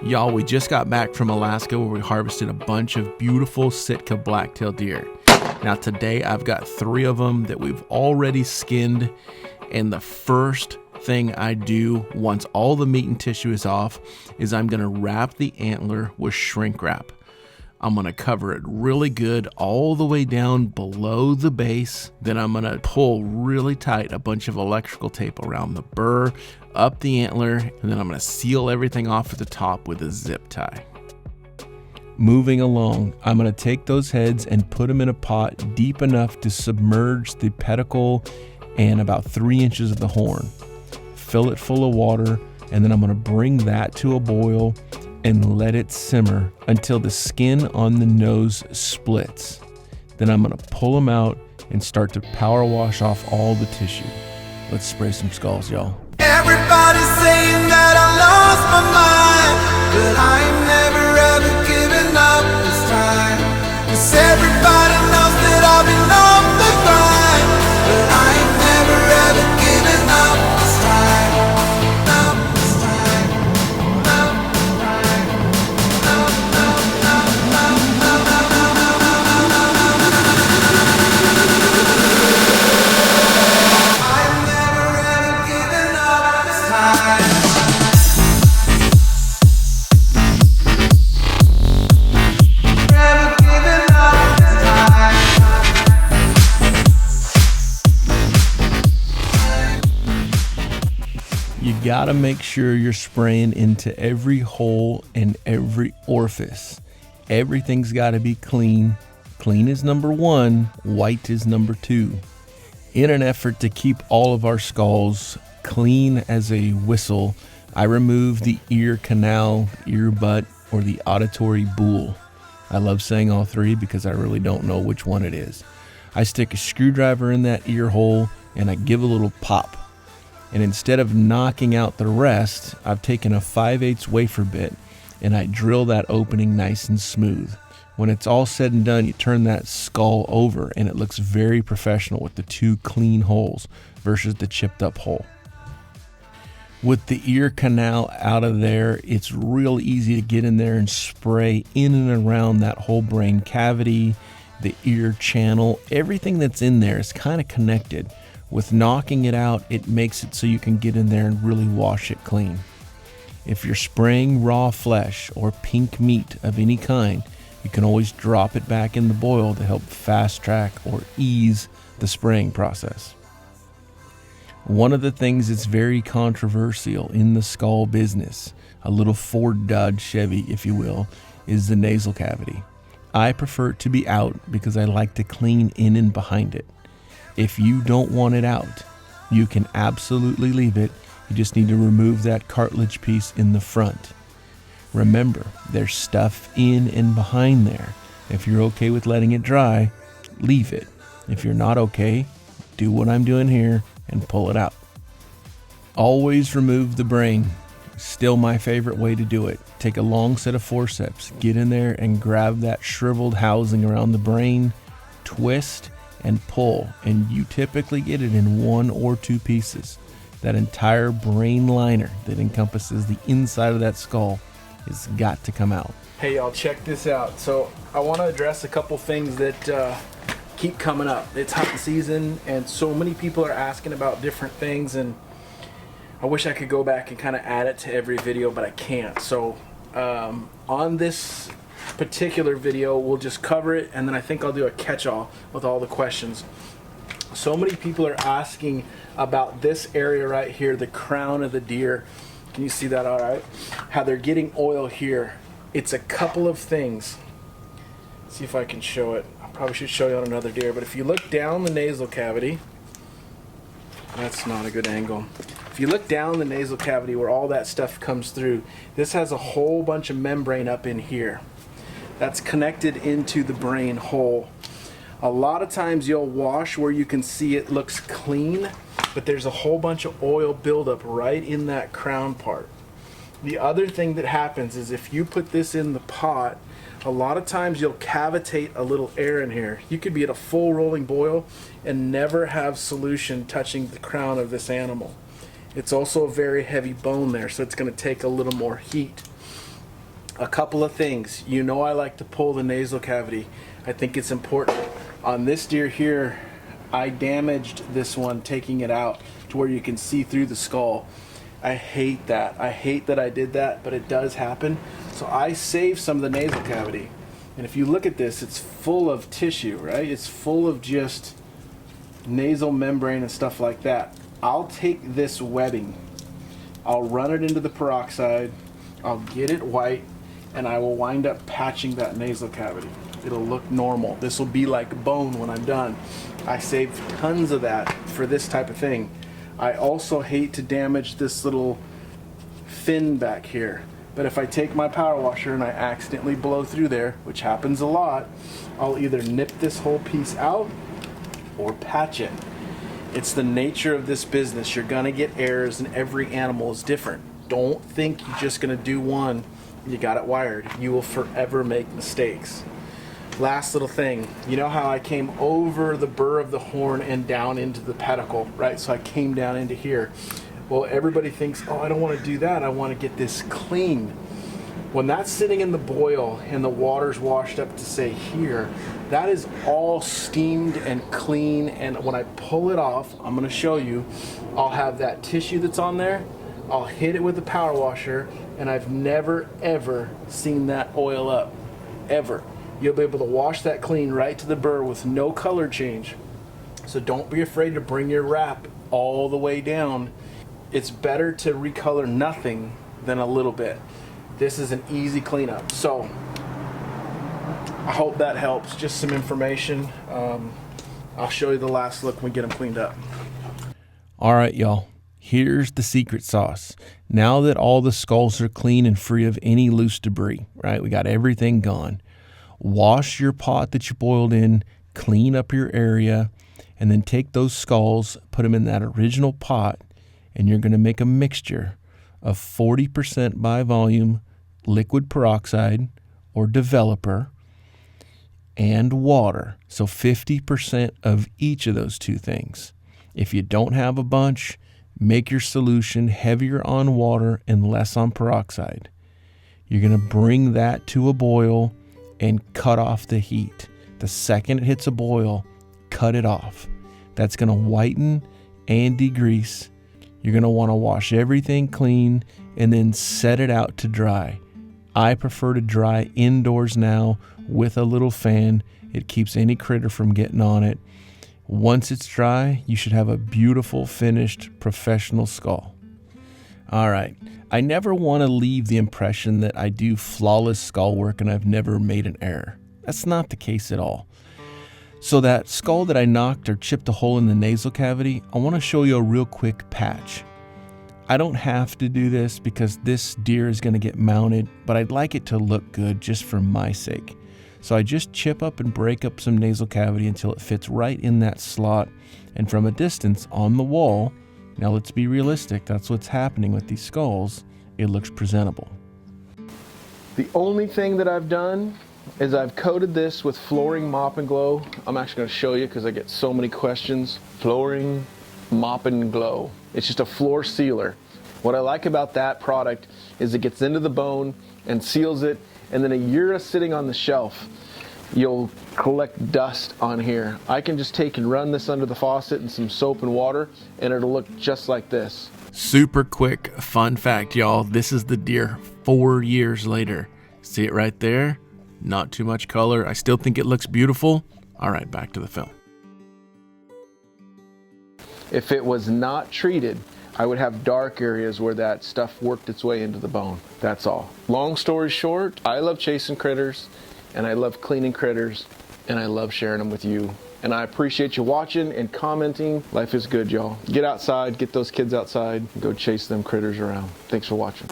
Y'all, we just got back from Alaska where we harvested a bunch of beautiful Sitka Blacktail deer. Now today I've got 3 of them that we've already skinned, and the first thing I do once all the meat and tissue is off is I'm going to wrap the antler with shrink wrap. I'm going to cover it really good all the way down below the base. Then I'm going to pull really tight a bunch of electrical tape around the burr, up the antler, and then I'm going to seal everything off at the top with a zip tie. Moving along, I'm going to take those heads and put them in a pot deep enough to submerge the pedicle and about 3 inches of the horn. Fill it full of water, and then I'm going to bring that to a boil and let it simmer until the skin on the nose splits. Then I'm going to pull them out and start to power wash off all the tissue. Let's spray some skulls, y'all. Everybody's saying that I lost my mind, but I ain't never ever given up this time. 'Cause everybody knows that I've been on the grind, but I ain't never ever given up this time. Up this time. Up this time. Up, up, up, up, up, up, I've never ever given up this time. Never given up this time. You gotta make sure you're spraying into every hole and every orifice. Everything's gotta be clean. Clean is number 1, white is number 2. In an effort to keep all of our skulls clean as a whistle, I remove the ear canal, ear butt, or the auditory bool. I love saying all 3 because I really don't know which one it is. I stick a screwdriver in that ear hole and I give a little pop. And instead of knocking out the rest, I've taken a 5/8 wafer bit and I drill that opening nice and smooth. When it's all said and done, you turn that skull over and it looks very professional with the 2 clean holes versus the chipped up hole. With the ear canal out of there, it's real easy to get in there and spray in and around that whole brain cavity, the ear channel. Everything that's in there is kind of connected. With knocking it out, it makes it so you can get in there and really wash it clean. If you're spraying raw flesh or pink meat of any kind, you can always drop it back in the boil to help fast track or ease the spraying process. One of the things that's very controversial in the skull business, a little Ford Dodge Chevy if you will, is the nasal cavity. I prefer it to be out because I like to clean in and behind it. If you don't want it out, you can absolutely leave it. You just need to remove that cartilage piece in the front. Remember, there's stuff in and behind there. If you're okay with letting it dry, leave it. If you're not okay, do what I'm doing here and pull it out. Always remove the brain. Still my favorite way to do it. Take a long set of forceps, get in there and grab that shriveled housing around the brain, twist and pull, and you typically get it in 1 or 2 pieces. That entire brain liner that encompasses the inside of that skull has got to come out. Hey y'all, check this out. So I want to address a couple things that keep coming up. It's hunting season and so many people are asking about different things, and I wish I could go back and kind of add it to every video, but I can't. So on this particular video, we'll just cover it, and then I think I'll do a catch-all with all the questions. So many people are asking about this area right here, the crown of the deer. Can you see that all right? How they're getting oil here. It's a couple of things. Let's see if I can show it. I probably should show you on another deer, but if you look down the nasal cavity, that's not a good angle. If you look down the nasal cavity where all that stuff comes through, this has a whole bunch of membrane up in here that's connected into the brain hole. A lot of times you'll wash where you can see it looks clean, but there's a whole bunch of oil buildup right in that crown part. The other thing that happens is if you put this in the pot, a lot of times you'll cavitate a little air in here. You could be at a full rolling boil and never have solution touching the crown of this animal. It's also a very heavy bone there, so it's going to take a little more heat. A couple of things. You know I like to pull the nasal cavity. I think it's important. On this deer here, I damaged this one taking it out to where you can see through the skull. I hate that. I hate that I did that, but it does happen. So I saved some of the nasal cavity. And if you look at this, it's full of tissue, right? It's full of just nasal membrane and stuff like that. I'll take this webbing, I'll run it into the peroxide, I'll get it white, and I will wind up patching that nasal cavity. It'll look normal. This will be like bone when I'm done. I saved tons of that for this type of thing. I also hate to damage this little fin back here. But if I take my power washer and I accidentally blow through there, which happens a lot, I'll either nip this whole piece out or patch it. It's the nature of this business. You're gonna get errors and every animal is different. Don't think you're just gonna do one, you got it wired. You will forever make mistakes. Last little thing, you know how I came over the burr of the horn and down into the pedicle, right? So I came down into here. Well, everybody thinks, oh, I don't want to do that. I want to get this clean. When that's sitting in the boil and the water's washed up to say here, that is all steamed and clean. And when I pull it off, I'm going to show you, I'll have that tissue that's on there. I'll hit it with the power washer, and I've never, ever seen that oil up, ever. You'll be able to wash that clean right to the burr with no color change. So don't be afraid to bring your wrap all the way down. It's better to recolor nothing than a little bit. This is an easy cleanup. So I hope that helps. Just some information. I'll show you the last look when we get them cleaned up. All right, y'all. Here's the secret sauce. Now that all the skulls are clean and free of any loose debris, right? We got everything gone. Wash your pot that you boiled in, clean up your area, and then take those skulls, put them in that original pot, and you're going to make a mixture of 40% by volume liquid peroxide or developer and water. So 50% of each of those two things. If you don't have a bunch, make your solution heavier on water and less on peroxide. You're going to bring that to a boil and cut off the heat. The second it hits a boil, cut it off. That's going to whiten and degrease. You're going to want to wash everything clean and then set it out to dry. I prefer to dry indoors now with a little fan. It keeps any critter from getting on it. Once it's dry, you should have a beautiful, finished, professional skull. All right. I never want to leave the impression that I do flawless skull work and I've never made an error. That's not the case at all. So that skull that I knocked or chipped a hole in the nasal cavity, I want to show you a real quick patch. I don't have to do this because this deer is going to get mounted, but I'd like it to look good just for my sake. So I just chip up and break up some nasal cavity until it fits right in that slot. And from a distance on the wall, now let's be realistic, that's what's happening with these skulls, it looks presentable. The only thing that I've done is I've coated this with flooring mop and glow. I'm actually going to show you because I get so many questions. Flooring mop and glow. It's just a floor sealer. What I like about that product is it gets into the bone and seals it, and then a year of sitting on the shelf, you'll collect dust on here. I can just take and run this under the faucet in some soap and water, and it'll look just like this. Super quick fun fact, y'all. This is the deer 4 years later. See it right there? Not too much color. I still think it looks beautiful. All right, back to the film. If it was not treated, I would have dark areas where that stuff worked its way into the bone. That's all. Long story short, I love chasing critters, and I love cleaning critters, and I love sharing them with you. And I appreciate you watching and commenting. Life is good, y'all. Get outside, get those kids outside, and go chase them critters around. Thanks for watching.